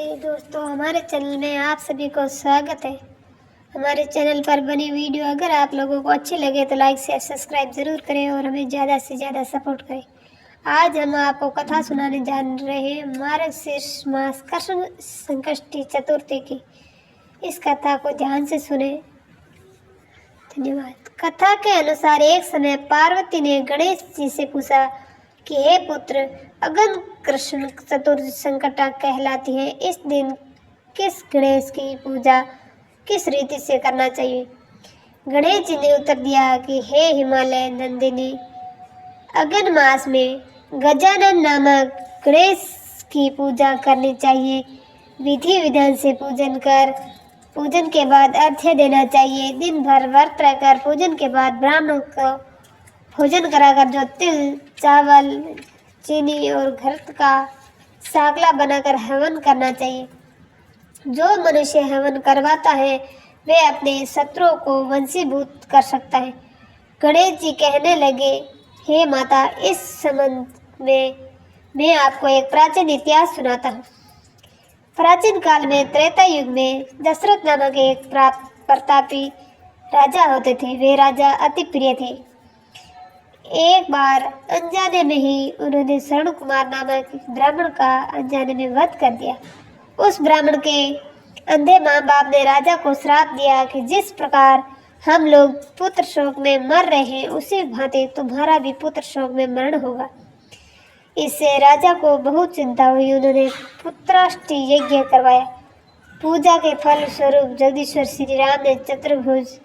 दोस्तों, हमारे चैनल में आप सभी को स्वागत है। हमारे चैनल पर बनी वीडियो अगर आप लोगों को अच्छी लगे तो लाइक शेयर सब्सक्राइब ज़रूर करें और हमें ज़्यादा से ज़्यादा सपोर्ट करें। आज हम आपको कथा सुनाने जान रहे हैं मार्गशीर्ष मास कृष्ण संकष्टी चतुर्थी की। इस कथा को ध्यान से सुने। धन्यवाद। कथा के अनुसार एक समय पार्वती ने गणेश जी से पूछा कि हे पुत्र, अगन कृष्ण चतुर्थी संकटा कहलाती है। इस दिन किस गणेश की पूजा किस रीति से करना चाहिए? गणेश जी ने उत्तर दिया कि हे हिमालय नंदिनी, अगन मास में गजानन नामक गणेश की पूजा करनी चाहिए। विधि विधान से पूजन के बाद अर्घ्य देना चाहिए। दिन भर व्रत रहकर पूजन के बाद ब्राह्मणों को भोजन कराकर जो तिल, चावल, चीनी और घृत का साकला बनाकर हवन करना चाहिए। जो मनुष्य हवन करवाता है वे अपने शत्रुओं को वंशीभूत कर सकता है। गणेश जी कहने लगे, हे माता, इस संबंध में मैं आपको एक प्राचीन इतिहास सुनाता हूँ। प्राचीन काल में त्रेता युग में दशरथ नामक एक प्रतापी राजा होते थे। वे राजा अति प्रिय थे। एक बार अनजाने में ही उन्होंने शरण कुमार नामक ब्राह्मण का अनजाने में वध कर दिया। उस ब्राह्मण के अंधे माँ बाप ने राजा को श्राप दिया कि जिस प्रकार हम लोग पुत्र शोक में मर रहे हैं उसी भांति तुम्हारा भी पुत्र शोक में मरण होगा। इससे राजा को बहुत चिंता हुई। उन्होंने पुत्राष्टि यज्ञ करवाया। पूजा के फल स्वरूप जगदीश्वर श्री राम ने चतुर्भुज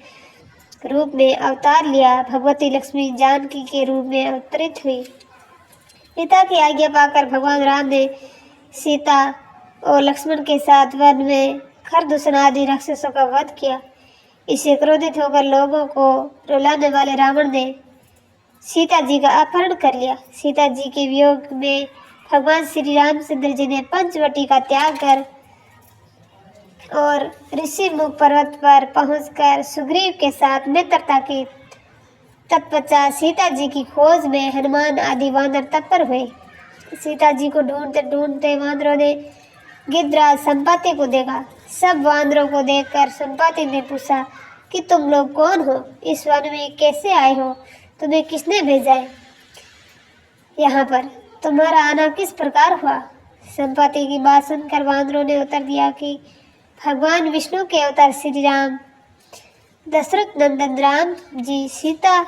रूप में अवतार लिया। भगवती लक्ष्मी जानकी के रूप में अवतरित हुई। पिता की आज्ञा पाकर भगवान राम ने सीता और लक्ष्मण के साथ वन में खरदूषण आदि राक्षसों का वध किया। इससे क्रोधित होकर लोगों को रुलाने वाले रावण ने सीता जी का अपहरण कर लिया। सीता जी के वियोग में भगवान श्री रामचंद्र जी ने पंचवटी का त्याग कर और ऋषिमुख पर्वत पर पहुंचकर सुग्रीव के साथ मित्रता की। तत्पश्चात सीता जी की खोज में हनुमान आदि वानर तत्पर हुए। सीता जी को ढूंढते ढूंढते वानरों ने गिद्धराज संपाति को देखा। सब वानरों को देखकर संपाति ने पूछा कि तुम लोग कौन हो? इस वन में कैसे आए हो? तुम्हें किसने भेजा है यहाँ पर? तुम्हारा आना किस प्रकार हुआ? संपाति की बात सुनकर वानरों ने उत्तर दिया कि भगवान विष्णु के अवतार श्री राम दशरथ नंदन राम जी सीता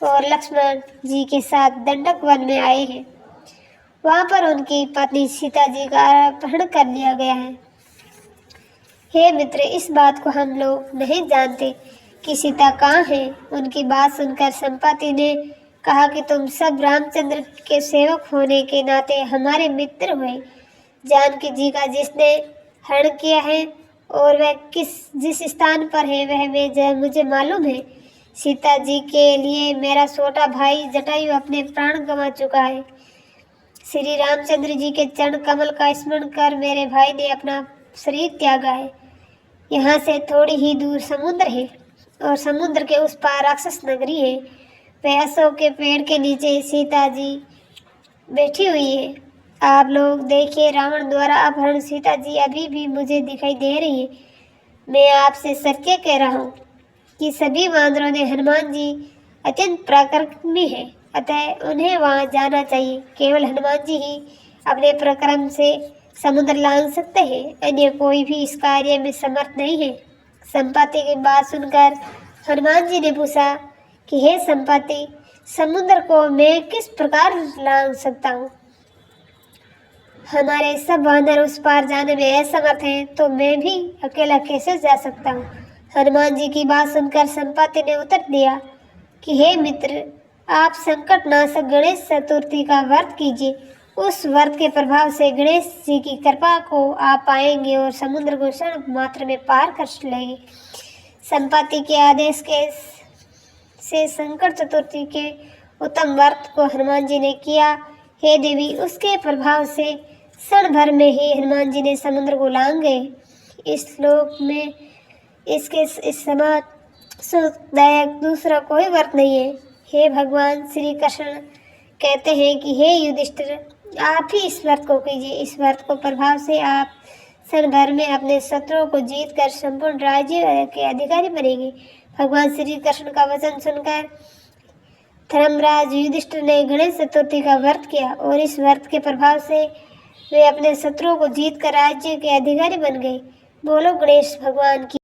और लक्ष्मण जी के साथ दंडक वन में आए हैं। वहां पर उनकी पत्नी सीता जी का अपहरण कर लिया गया है। हे मित्र, इस बात को हम लोग नहीं जानते कि सीता कहाँ है। उनकी बात सुनकर संपाति ने कहा कि तुम सब रामचंद्र के सेवक होने के नाते हमारे मित्र हुए। जानकी जी का जिसने हरण किया है और वह जिस स्थान पर है वह मुझे मालूम है। सीता जी के लिए मेरा छोटा भाई जटायु अपने प्राण गंवा चुका है। श्री रामचंद्र जी के चरण कमल का स्मरण कर मेरे भाई ने अपना शरीर त्यागा है। यहाँ से थोड़ी ही दूर समुद्र है और समुद्र के उस पार राक्षस नगरी है। वह अशोक के पेड़ के नीचे सीता जी बैठी हुई है। आप लोग देखिए, रावण द्वारा अपहरण सीता जी अभी भी मुझे दिखाई दे रही है। मैं आपसे सत्य कह रहा हूँ कि सभी वानरों ने हनुमान जी अत्यंत पराक्रमी है, अतः उन्हें वहाँ जाना चाहिए। केवल हनुमान जी ही अपने पराक्रम से समुद्र लांघ सकते हैं, अन्य कोई भी इस कार्य में समर्थ नहीं है। संपाति की बात सुनकर हनुमान जी ने पूछा कि हे संपाति, समुद्र को मैं किस प्रकार लांघ सकता हूँ? हमारे सब वानर उस पार जाने में असमर्थ हैं, तो मैं भी अकेला कैसे जा सकता हूँ? हनुमान जी की बात सुनकर संपाति ने उत्तर दिया कि हे मित्र, आप संकट नाशक गणेश चतुर्थी का व्रत कीजिए। उस व्रत के प्रभाव से गणेश जी की कृपा को आप पाएंगे और समुद्र को क्षण मात्र में पार कर लेंगे। संपाति के आदेश से संकट चतुर्थी के उत्तम व्रत को हनुमान जी ने किया। हे देवी, उसके प्रभाव से क्षण भर में ही हनुमान जी ने समुद्र को लांघ गए। इस श्लोक में इसके इस समान सुखदायक दूसरा कोई व्रत नहीं है। हे भगवान श्री कृष्ण कहते हैं कि हे युधिष्ठिर, आप ही इस व्रत को कीजिए। इस व्रत को प्रभाव से आप क्षण भर में अपने शत्रुओं को जीत कर संपूर्ण राज्य के अधिकारी बनेंगे। भगवान श्री कृष्ण का वचन सुनकर धर्मराज युधिष्ठिर ने गणेश चतुर्थी का व्रत किया और इस व्रत के प्रभाव से वे अपने शत्रुओं को जीत कर राज्य के अधिकारी बन गए। बोलो गणेश भगवान की।